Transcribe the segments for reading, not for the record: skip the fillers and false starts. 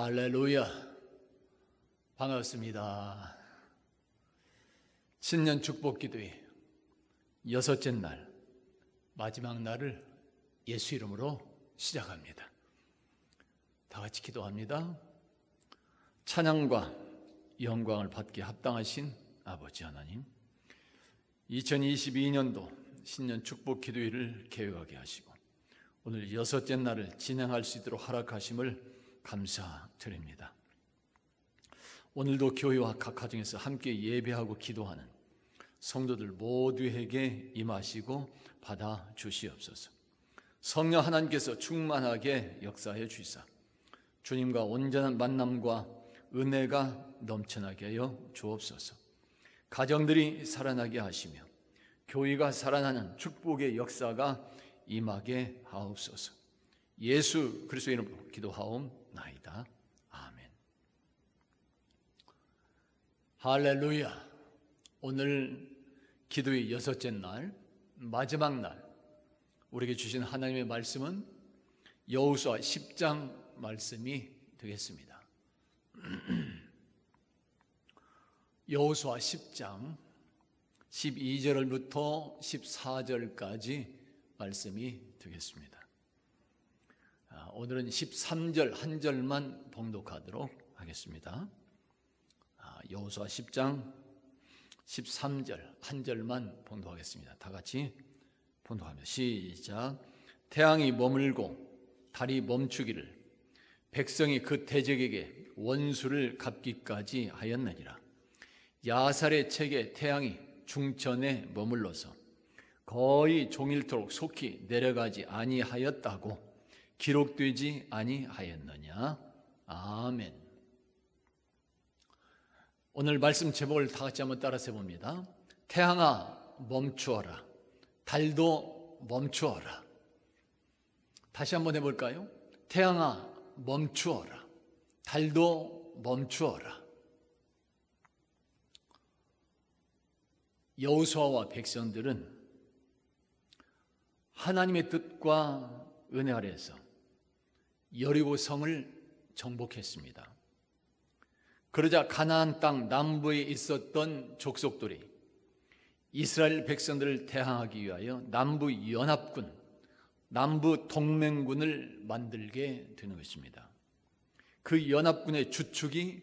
할렐루야. 반갑습니다. 신년 축복 기도회 여섯째 날, 마지막 날을 예수 이름으로 시작합니다. 다 같이 기도합니다. 찬양과 영광을 받기에 합당하신 아버지 하나님, 2022년도 신년 축복 기도회를 계획하게 하시고 오늘 여섯째 날을 진행할 수 있도록 허락하심을 감사드립니다. 오늘도 교회와 각 가정에서 함께 예배하고 기도하는 성도들 모두에게 임하시고 받아 주시옵소서. 성령 하나님께서 충만하게 역사해 주시사 주님과 온전한 만남과 은혜가 넘쳐나게 하여 주옵소서. 가정들이 살아나게 하시며 교회가 살아나는 축복의 역사가 임하게 하옵소서. 예수 그리스도의 이름으로 기도하옵나이다. 아멘. 할렐루야. 오늘 기도의 여섯째 날, 마지막 날, 우리에게 주신 하나님의 말씀은 여호수아 10장 말씀이 되겠습니다. 여호수아 10장 12절부터 14절까지 말씀이 되겠습니다. 오늘은 13절 한 절만 봉독하도록 하겠습니다. 여호수아 10장 13절 한 절만 봉독하겠습니다. 다 같이 봉독합니다. 시작. 태양이 머물고 달이 멈추기를 백성이 그 대적에게 원수를 갚기까지 하였느니라. 야살의 책에 태양이 중천에 머물러서 거의 종일토록 속히 내려가지 아니하였다고 기록되지 아니하였느냐. 아멘. 오늘 말씀 제목을 다 같이 한번 따라서 해봅니다. 태양아 멈추어라, 달도 멈추어라. 다시 한번 해볼까요? 태양아 멈추어라, 달도 멈추어라. 여호수아와 백성들은 하나님의 뜻과 은혜 아래에서 여리고 성을 정복했습니다. 그러자 가나안 땅 남부에 있었던 족속들이 이스라엘 백성들을 대항하기 위하여 남부 연합군, 남부 동맹군을 만들게 되는 것입니다. 그 연합군의 주축이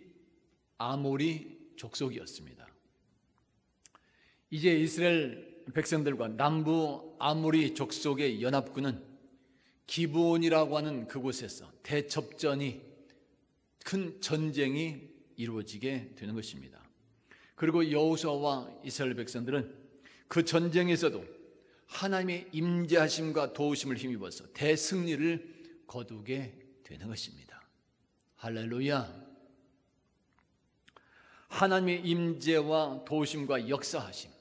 아모리 족속이었습니다. 이제 이스라엘 백성들과 남부 아모리 족속의 연합군은 기브온이라고 하는 그곳에서 대첩전이, 큰 전쟁이 이루어지게 되는 것입니다. 그리고 여호수아와 이스라엘 백성들은 그 전쟁에서도 하나님의 임재하심과 도우심을 힘입어서 대승리를 거두게 되는 것입니다. 할렐루야. 하나님의 임재와 도우심과 역사하심,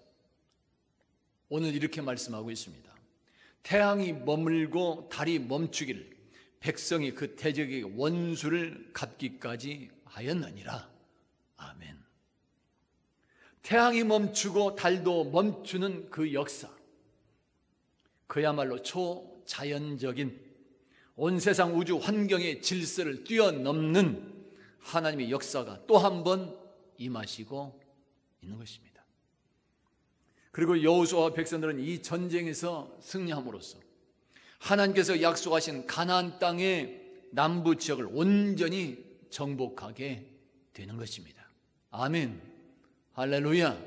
오늘 이렇게 말씀하고 있습니다. 태양이 머물고 달이 멈추기를 백성이 그 대적에게 원수를 갚기까지 하였느니라. 아멘. 태양이 멈추고 달도 멈추는 그 역사, 그야말로 초자연적인 온 세상 우주 환경의 질서를 뛰어넘는 하나님의 역사가 또 한 번 임하시고 있는 것입니다. 그리고 여호수아와 백성들은 이 전쟁에서 승리함으로써 하나님께서 약속하신 가나안 땅의 남부 지역을 온전히 정복하게 되는 것입니다. 아멘. 할렐루야.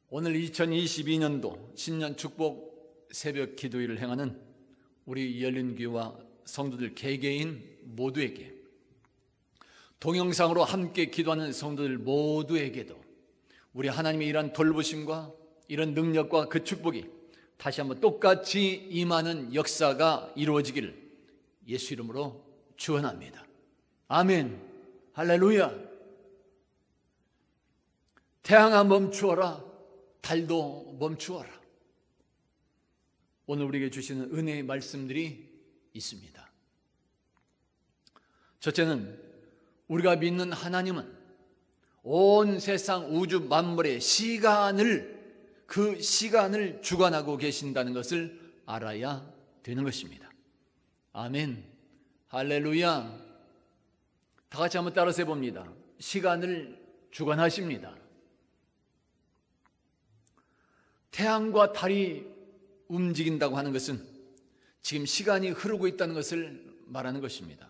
오늘 2022년도 신년 축복 새벽 기도회를 행하는 우리 열린교회와 성도들 개개인 모두에게, 동영상으로 함께 기도하는 성도들 모두에게도 우리 하나님의 이런 돌보심과 이런 능력과 그 축복이 다시 한번 똑같이 임하는 역사가 이루어지기를 예수 이름으로 축원합니다. 아멘. 할렐루야. 태양아 멈추어라, 달도 멈추어라. 오늘 우리에게 주시는 은혜의 말씀들이 있습니다. 첫째는 우리가 믿는 하나님은 온 세상 우주 만물의 그 시간을 주관하고 계신다는 것을 알아야 되는 것입니다. 아멘. 할렐루야. 다 같이 한번 따라서 해봅니다. 시간을 주관하십니다. 태양과 달이 움직인다고 하는 것은 지금 시간이 흐르고 있다는 것을 말하는 것입니다.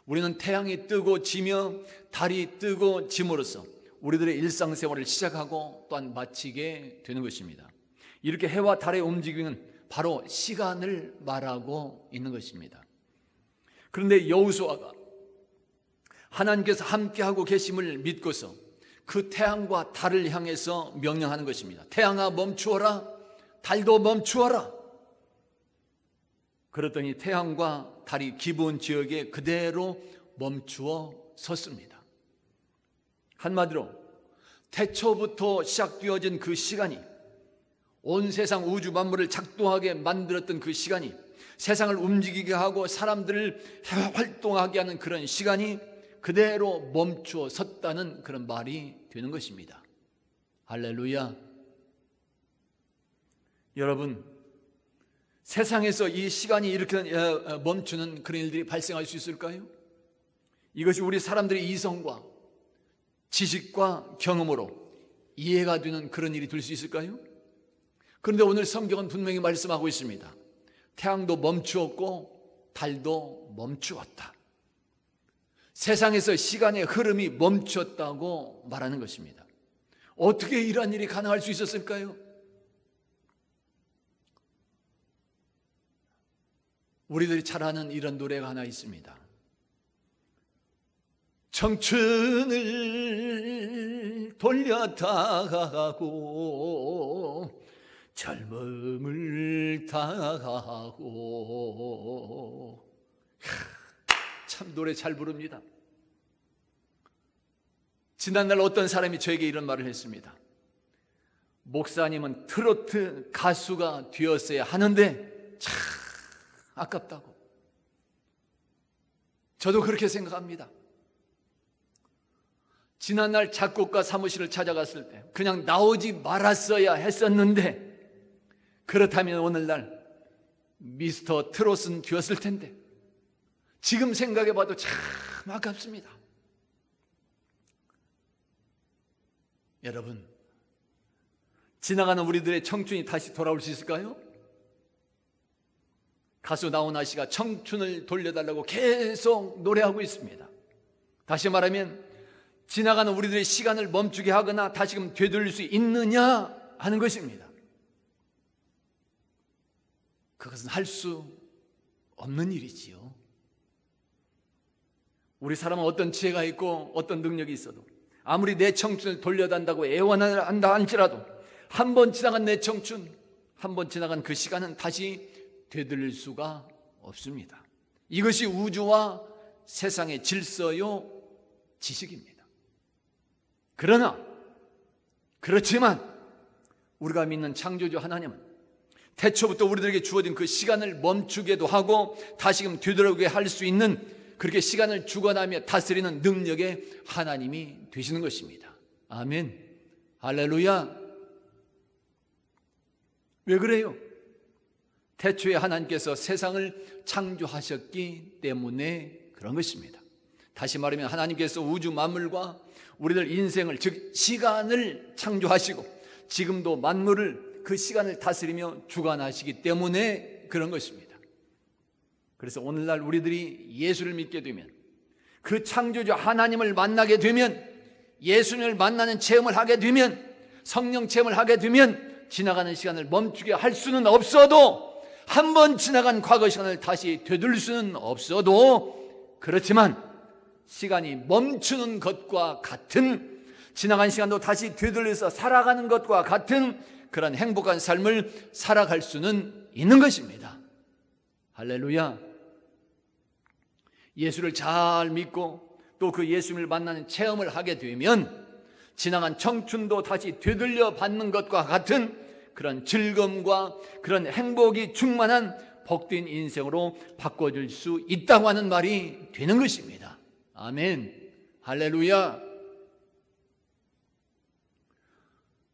우리는 태양이 뜨고 지며 달이 뜨고 짐으로써 우리들의 일상생활을 시작하고 또한 마치게 되는 것입니다. 이렇게 해와 달의 움직임은 바로 시간을 말하고 있는 것입니다. 그런데 여호수아가 하나님께서 함께하고 계심을 믿고서 그 태양과 달을 향해서 명령하는 것입니다. 태양아 멈추어라, 달도 멈추어라. 그랬더니 태양과 달이 기본 지역에 그대로 멈추어 섰습니다. 한마디로 태초부터 시작되어진 그 시간이, 온 세상 우주 만물을 작동하게 만들었던 그 시간이, 세상을 움직이게 하고 사람들을 활동하게 하는 그런 시간이 그대로 멈추어 섰다는 그런 말이 되는 것입니다. 할렐루야. 여러분, 세상에서 이 시간이 이렇게 멈추는 그런 일들이 발생할 수 있을까요? 이것이 우리 사람들의 이성과 지식과 경험으로 이해가 되는 그런 일이 될 수 있을까요? 그런데 오늘 성경은 분명히 말씀하고 있습니다. 태양도 멈추었고 달도 멈추었다. 세상에서 시간의 흐름이 멈췄다고 말하는 것입니다. 어떻게 이러한 일이 가능할 수 있었을까요? 우리들이 잘 아는 이런 노래가 하나 있습니다. 청춘을 돌려다가고 젊음을 다하고. 참 노래 잘 부릅니다. 지난날 어떤 사람이 저에게 이런 말을 했습니다. 목사님은 트로트 가수가 되었어야 하는데 참 아깝다고. 저도 그렇게 생각합니다. 지난날 작곡가 사무실을 찾아갔을 때 그냥 나오지 말았어야 했었는데, 그렇다면 오늘날 미스터 트롯은 되었을 텐데, 지금 생각해봐도 참 아깝습니다. 여러분, 지나가는 우리들의 청춘이 다시 돌아올 수 있을까요? 가수 나훈아 씨가 청춘을 돌려달라고 계속 노래하고 있습니다. 다시 말하면 지나가는 우리들의 시간을 멈추게 하거나 다시금 되돌릴 수 있느냐 하는 것입니다. 그것은 할 수 없는 일이지요. 우리 사람은 어떤 지혜가 있고 어떤 능력이 있어도 아무리 내 청춘을 돌려단다고 애원한다 할지라도 한 번 지나간 내 청춘, 한 번 지나간 그 시간은 다시 되돌릴 수가 없습니다. 이것이 우주와 세상의 질서요 지식입니다. 그렇지만 우리가 믿는 창조주 하나님은 태초부터 우리들에게 주어진 그 시간을 멈추게도 하고 다시금 되돌아오게 할 수 있는, 그렇게 시간을 주관하며 다스리는 능력의 하나님이 되시는 것입니다. 아멘. 할렐루야. 왜 그래요? 태초에 하나님께서 세상을 창조하셨기 때문에 그런 것입니다. 다시 말하면 하나님께서 우주 만물과 우리들 인생을, 즉 시간을 창조하시고 지금도 만물을, 그 시간을 다스리며 주관하시기 때문에 그런 것입니다. 그래서 오늘날 우리들이 예수를 믿게 되면, 그 창조주 하나님을 만나게 되면, 예수님을 만나는 체험을 하게 되면, 성령 체험을 하게 되면 지나가는 시간을 멈추게 할 수는 없어도, 한 번 지나간 과거 시간을 다시 되돌릴 수는 없어도, 그렇지만 시간이 멈추는 것과 같은, 지나간 시간도 다시 되돌려서 살아가는 것과 같은 그런 행복한 삶을 살아갈 수는 있는 것입니다. 할렐루야. 예수를 잘 믿고 또 그 예수님을 만나는 체험을 하게 되면 지나간 청춘도 다시 되돌려 받는 것과 같은 그런 즐거움과 그런 행복이 충만한 복된 인생으로 바꿔줄 수 있다고 하는 말이 되는 것입니다. 아멘. 할렐루야.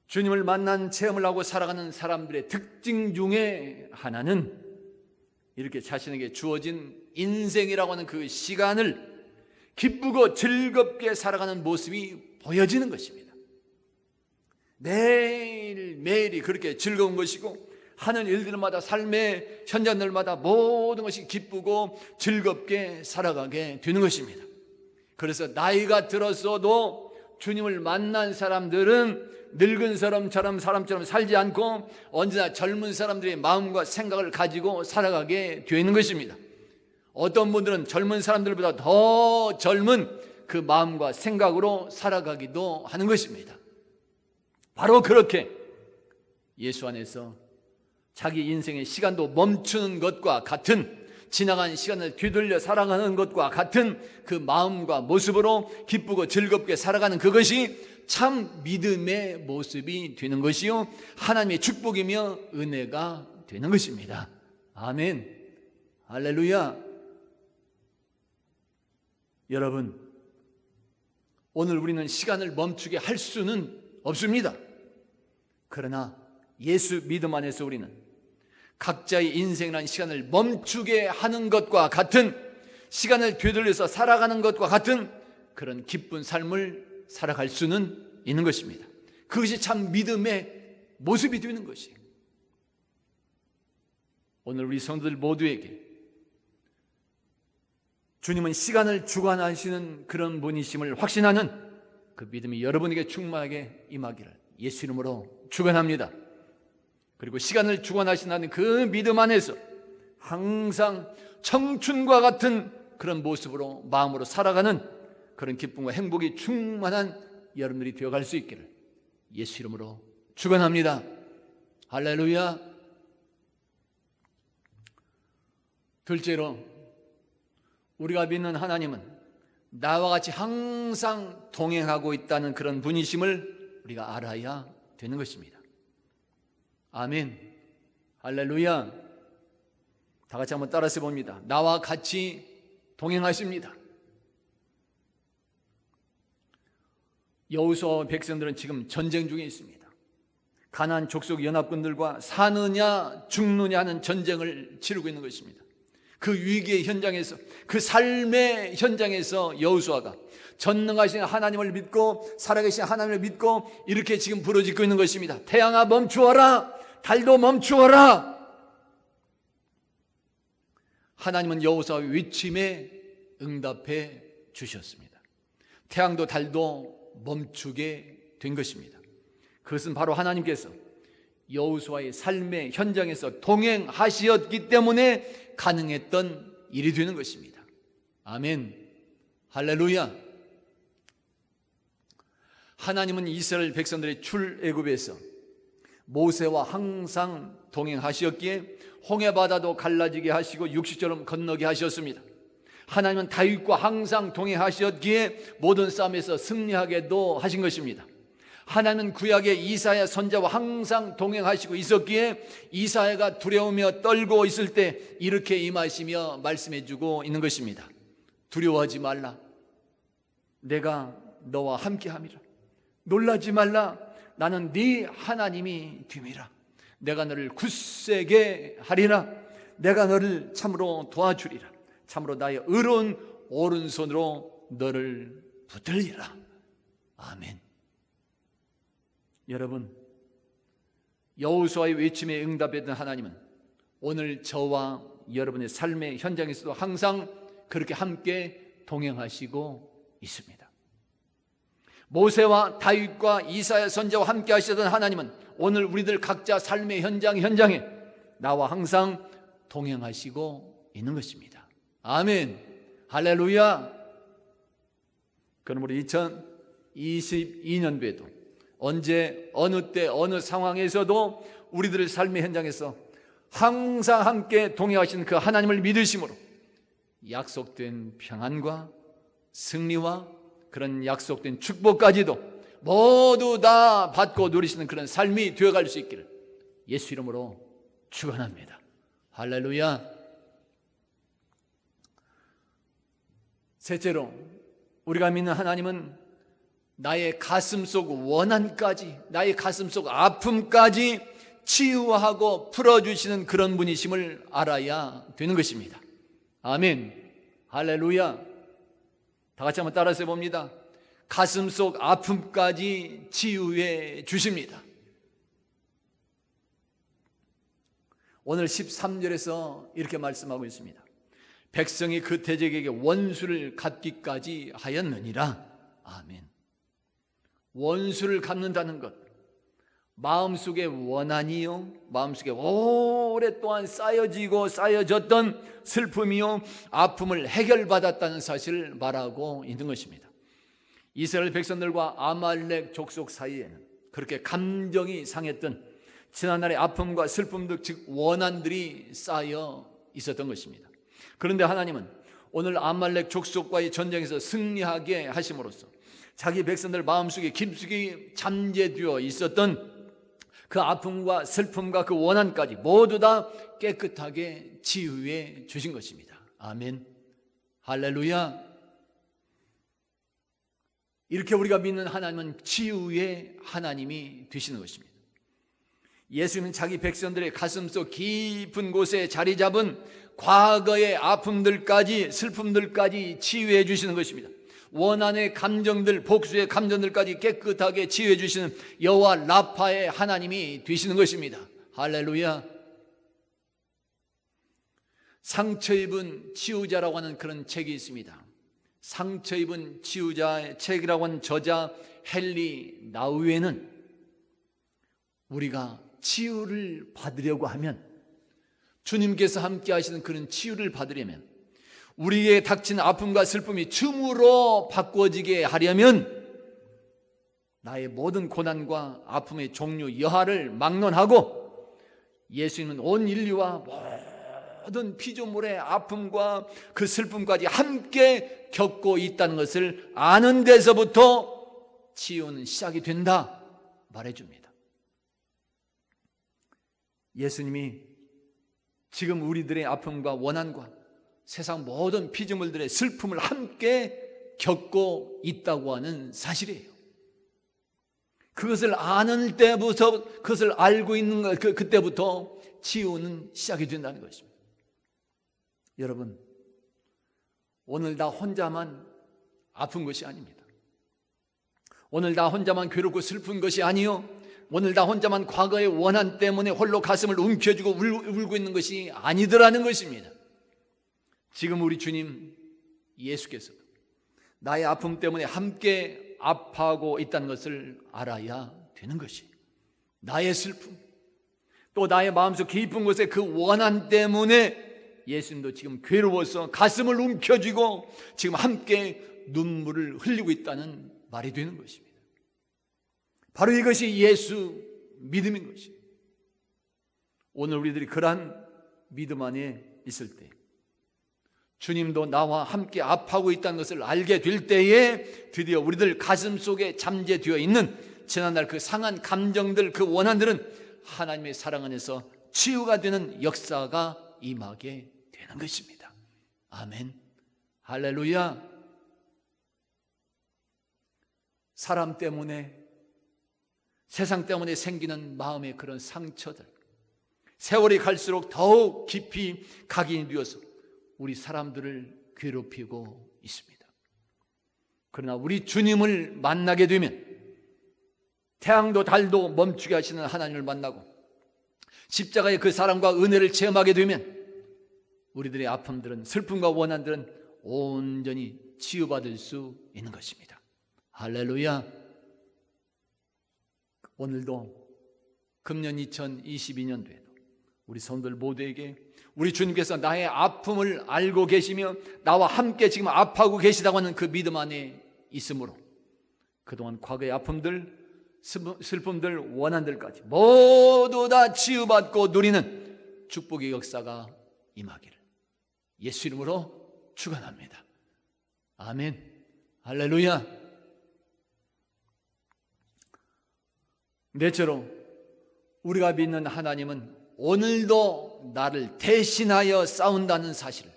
주님을 만난 체험을 하고 살아가는 사람들의 특징 중에 하나는 이렇게 자신에게 주어진 인생이라고 하는 그 시간을 기쁘고 즐겁게 살아가는 모습이 보여지는 것입니다. 매일매일이 그렇게 즐거운 것이고 하는 일들마다 삶의 현장들마다 모든 것이 기쁘고 즐겁게 살아가게 되는 것입니다. 그래서 나이가 들었어도 주님을 만난 사람들은 늙은 사람처럼 살지 않고 언제나 젊은 사람들의 마음과 생각을 가지고 살아가게 되어 있는 것입니다. 어떤 분들은 젊은 사람들보다 더 젊은 그 마음과 생각으로 살아가기도 하는 것입니다. 바로 그렇게 예수 안에서 자기 인생의 시간도 멈추는 것과 같은, 지나간 시간을 뒤돌려 살아가는 것과 같은 그 마음과 모습으로 기쁘고 즐겁게 살아가는 그것이 참 믿음의 모습이 되는 것이요, 하나님의 축복이며 은혜가 되는 것입니다. 아멘. 할렐루야. 여러분, 오늘 우리는 시간을 멈추게 할 수는 없습니다. 그러나 예수 믿음 안에서 우리는 각자의 인생이라는 시간을 멈추게 하는 것과 같은, 시간을 되돌려서 살아가는 것과 같은 그런 기쁜 삶을 살아갈 수는 있는 것입니다. 그것이 참 믿음의 모습이 되는 것이에요. 오늘 우리 성도들 모두에게 주님은 시간을 주관하시는 그런 분이심을 확신하는 그 믿음이 여러분에게 충만하게 임하기를 예수 이름으로 축원합니다. 그리고 시간을 주관하신다는 그 믿음 안에서 항상 청춘과 같은 그런 모습으로, 마음으로 살아가는 그런 기쁨과 행복이 충만한 여러분들이 되어갈 수 있기를 예수 이름으로 축원합니다. 할렐루야. 둘째로, 우리가 믿는 하나님은 나와 같이 항상 동행하고 있다는 그런 분이심을 우리가 알아야 되는 것입니다. 아멘. 할렐루야. 다 같이 한번 따라서 봅니다. 나와 같이 동행하십니다. 여호수아와 백성들은 지금 전쟁 중에 있습니다. 가나안 족속 연합군들과 사느냐 죽느냐 하는 전쟁을 치르고 있는 것입니다. 그 위기의 현장에서, 그 삶의 현장에서 여호수아가 전능하신 하나님을 믿고 살아계신 하나님을 믿고 이렇게 지금 부르짖고 있는 것입니다. 태양아 멈추어라, 달도 멈추어라. 하나님은 여호수아의 외침에 응답해 주셨습니다. 태양도 달도 멈추게 된 것입니다. 그것은 바로 하나님께서 여호수아의 삶의 현장에서 동행하시었기 때문에 가능했던 일이 되는 것입니다. 아멘. 할렐루야. 하나님은 이스라엘 백성들의 출애굽에서 모세와 항상 동행하셨기에 홍해바다도 갈라지게 하시고 육지처럼 건너게 하셨습니다. 하나님은 다윗과 항상 동행하셨기에 모든 싸움에서 승리하게도 하신 것입니다. 하나님은 구약의 이사야 선지자와 항상 동행하시고 있었기에 이사야가 두려우며 떨고 있을 때 이렇게 임하시며 말씀해주고 있는 것입니다. 두려워하지 말라, 내가 너와 함께함이라. 놀라지 말라, 나는 네 하나님이 됨이라. 내가 너를 굳세게 하리라. 내가 너를 참으로 도와주리라. 참으로 나의 의로운 오른손으로 너를 붙들리라. 아멘. 여러분, 여호수아의 외침에 응답했던 하나님은 오늘 저와 여러분의 삶의 현장에서도 항상 그렇게 함께 동행하시고 있습니다. 모세와 다윗과 이사야 선지자와 함께 하시던 하나님은 오늘 우리들 각자 삶의 현장에 나와 항상 동행하시고 있는 것입니다. 아멘. 할렐루야. 그럼 우리 2022년도에도 언제, 어느 때, 어느 상황에서도 우리들의 삶의 현장에서 항상 함께 동행하시는 그 하나님을 믿으심으로 약속된 평안과 승리와 그런 약속된 축복까지도 모두 다 받고 누리시는 그런 삶이 되어갈 수 있기를 예수 이름으로 축원합니다. 할렐루야. 셋째로, 우리가 믿는 하나님은 나의 가슴속 원한까지, 나의 가슴속 아픔까지 치유하고 풀어주시는 그런 분이심을 알아야 되는 것입니다. 아멘. 할렐루야. 다 같이 한번 따라서 해봅니다. 가슴속 아픔까지 치유해 주십니다. 오늘 13절에서 이렇게 말씀하고 있습니다. 백성이 그 대적에게 원수를 갚기까지 하였느니라. 아멘. 원수를 갚는다는 것, 마음속에 원한이요, 마음속에 오랫동안 쌓여지고 쌓여졌던 슬픔이요, 아픔을 해결받았다는 사실을 말하고 있는 것입니다. 이스라엘 백성들과 아말렉 족속 사이에는 그렇게 감정이 상했던 지난날의 아픔과 슬픔들, 즉 원한들이 쌓여 있었던 것입니다. 그런데 하나님은 오늘 아말렉 족속과의 전쟁에서 승리하게 하심으로써 자기 백성들 마음속에 깊숙이 잠재되어 있었던 그 아픔과 슬픔과 그 원한까지 모두 다 깨끗하게 치유해 주신 것입니다. 아멘. 할렐루야. 이렇게 우리가 믿는 하나님은 치유의 하나님이 되시는 것입니다. 예수님은 자기 백성들의 가슴속 깊은 곳에 자리 잡은 과거의 아픔들까지 슬픔들까지 치유해 주시는 것입니다. 원한의 감정들, 복수의 감정들까지 깨끗하게 치유해 주시는 여호와 라파의 하나님이 되시는 것입니다. 할렐루야. 상처 입은 치유자라고 하는 그런 책이 있습니다. 상처 입은 치유자의 책이라고 하는 저자 헨리 나우에는 우리가 치유를 받으려고 하면, 주님께서 함께 하시는 그런 치유를 받으려면, 우리에게 닥친 아픔과 슬픔이 춤으로 바꿔지게 하려면 나의 모든 고난과 아픔의 종류 여하를 막론하고 예수님은 온 인류와 모든 피조물의 아픔과 그 슬픔까지 함께 겪고 있다는 것을 아는 데서부터 치유는 시작이 된다 말해줍니다. 예수님이 지금 우리들의 아픔과 원한과 세상 모든 피조물들의 슬픔을 함께 겪고 있다고 하는 사실이에요. 그것을 아는 때부터, 그것을 알고 있는 것, 그때부터 치유는 시작이 된다는 것입니다. 여러분, 오늘 나 혼자만 아픈 것이 아닙니다. 오늘 나 혼자만 괴롭고 슬픈 것이 아니요, 오늘 나 혼자만 과거의 원한 때문에 홀로 가슴을 움켜쥐고 울고 있는 것이 아니더라는 것입니다. 지금 우리 주님 예수께서도 나의 아픔 때문에 함께 아파하고 있다는 것을 알아야 되는 것이, 나의 슬픔, 또 나의 마음속 깊은 곳에 그 원한 때문에 예수님도 지금 괴로워서 가슴을 움켜쥐고 지금 함께 눈물을 흘리고 있다는 말이 되는 것입니다. 바로 이것이 예수 믿음인 것이에요. 오늘 우리들이 그러한 믿음 안에 있을 때, 주님도 나와 함께 아파하고 있다는 것을 알게 될 때에 드디어 우리들 가슴 속에 잠재되어 있는 지난날 그 상한 감정들, 그 원한들은 하나님의 사랑 안에서 치유가 되는 역사가 임하게 되는 것입니다. 아멘. 할렐루야. 사람 때문에, 세상 때문에 생기는 마음의 그런 상처들, 세월이 갈수록 더욱 깊이 각인이 되어서 우리 사람들을 괴롭히고 있습니다. 그러나 우리 주님을 만나게 되면, 태양도 달도 멈추게 하시는 하나님을 만나고 십자가의 그 사랑과 은혜를 체험하게 되면 우리들의 아픔들은, 슬픔과 원한들은 온전히 치유받을 수 있는 것입니다. 할렐루야. 오늘도 금년 2022년도에도 우리 성도들 모두에게 우리 주님께서 나의 아픔을 알고 계시며 나와 함께 지금 아파하고 계시다고 하는 그 믿음 안에 있으므로 그동안 과거의 아픔들, 슬픔들, 원한들까지 모두 다 치유받고 누리는 축복의 역사가 임하기를 예수 이름으로 축원합니다. 아멘. 할렐루야. 넷째로, 우리가 믿는 하나님은 오늘도 나를 대신하여 싸운다는 사실을,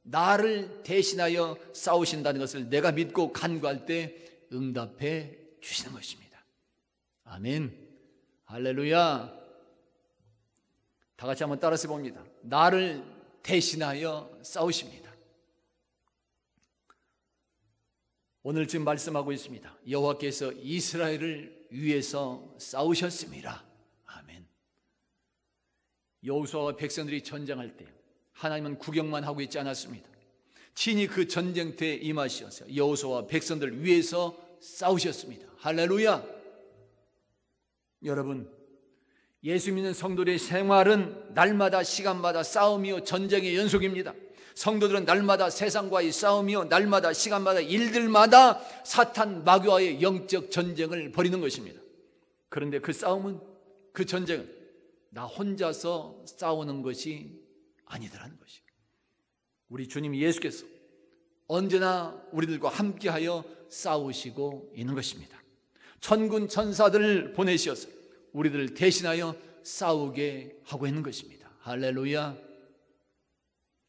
나를 대신하여 싸우신다는 것을 내가 믿고 간구할 때 응답해 주시는 것입니다. 아멘. 할렐루야. 다 같이 한번 따라서 봅니다. 나를 대신하여 싸우십니다. 오늘 지금 말씀하고 있습니다. 여호와께서 이스라엘을 위해서 싸우셨습니다. 아멘. 여호수아와 백성들이 전쟁할 때 하나님은 구경만 하고 있지 않았습니다. 친히 그 전쟁터에 임하셔서 여호수아와 백성들을 위해서 싸우셨습니다. 할렐루야. 여러분, 예수 믿는 성도들의 생활은 날마다 시간마다 싸움이요 전쟁의 연속입니다. 성도들은 날마다 세상과의 싸움이요 날마다 시간마다 일들마다 사탄 마귀와의 영적 전쟁을 벌이는 것입니다. 그런데 그 싸움은, 그 전쟁은 나 혼자서 싸우는 것이 아니더라는 것이에요. 우리 주님 예수께서 언제나 우리들과 함께하여 싸우시고 있는 것입니다. 천군 천사들을 보내셔서 우리들을 대신하여 싸우게 하고 있는 것입니다. 할렐루야.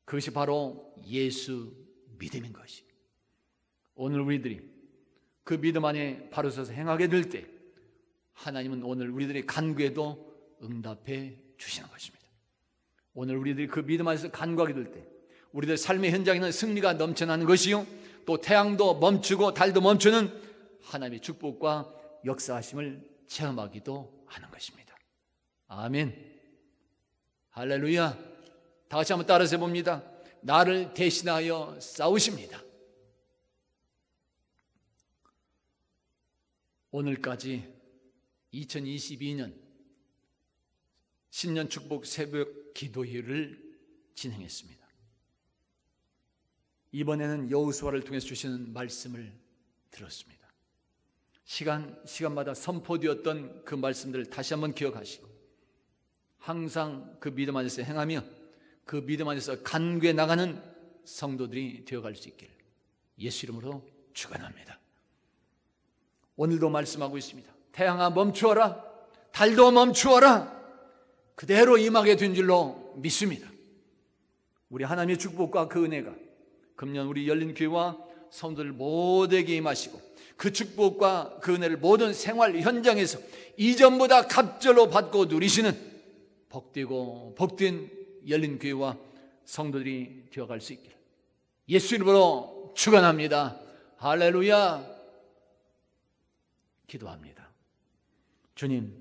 그것이 바로 예수 믿음인 것이. 오늘 우리들이 그 믿음 안에 바로 서서 행하게 될 때 하나님은 오늘 우리들의 간구에도 응답해 주시는 것입니다. 오늘 우리들이 그 믿음 안에서 간구하게 될 때 우리들 삶의 현장에는 승리가 넘쳐나는 것이요 또 태양도 멈추고 달도 멈추는 하나님의 축복과 역사하심을 체험하기도 하는 것입니다. 아멘. 할렐루야. 다 같이 한번 따라서 해봅니다. 나를 대신하여 싸우십니다. 오늘까지 2022년 신년 축복 새벽 기도회를 진행했습니다. 이번에는 여호수아를 통해서 주시는 말씀을 들었습니다. 시간마다 선포되었던 그 말씀들을 다시 한번 기억하시고 항상 그 믿음 안에서 행하며 그 믿음 안에서 간구해 나가는 성도들이 되어갈 수 있기를 예수 이름으로 축원합니다. 오늘도 말씀하고 있습니다. 태양아 멈추어라, 달도 멈추어라. 그대로 임하게 된 줄로 믿습니다. 우리 하나님의 축복과 그 은혜가 금년 우리 열린교회와 성도들 모두에게 임하시고 그 축복과 그 은혜를 모든 생활 현장에서 이전보다 갑절로 받고 누리시는 복되고 복된 열린교회와 성도들이 되어갈 수 있기를 예수 이름으로 축원합니다. 할렐루야. 기도합니다. 주님,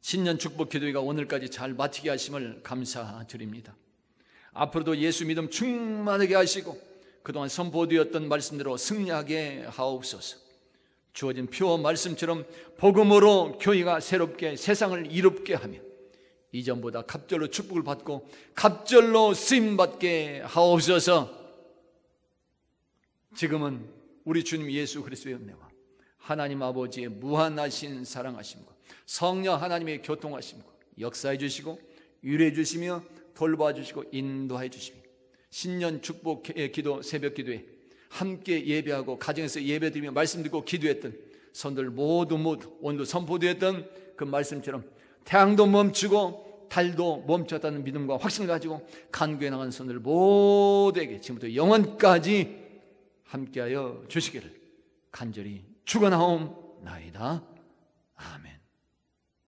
신년 축복 기도회가 오늘까지 잘 마치게 하심을 감사드립니다. 앞으로도 예수 믿음 충만하게 하시고 그동안 선포되었던 말씀대로 승리하게 하옵소서. 주어진 표 말씀처럼 복음으로 교회가 새롭게 세상을 이롭게 하며 이전보다 갑절로 축복을 받고 갑절로 쓰임받게 하옵소서. 지금은 우리 주님 예수 그리스도의 은혜와 하나님 아버지의 무한하신 사랑하심과 성령 하나님의 교통하심과 역사해 주시고 위로해 주시며 돌봐 주시고 인도해 주시며 신년 축복 기도 새벽 기도에 함께 예배하고 가정에서 예배드리며 말씀 듣고 기도했던 선들 모두 오늘도 선포되었던 그 말씀처럼 태양도 멈추고 달도 멈췄다는 믿음과 확신을 가지고 간구해 나가는 선들 모두에게 지금부터 영원까지 함께하여 주시기를 간절히 축원하옵나이다. 아멘.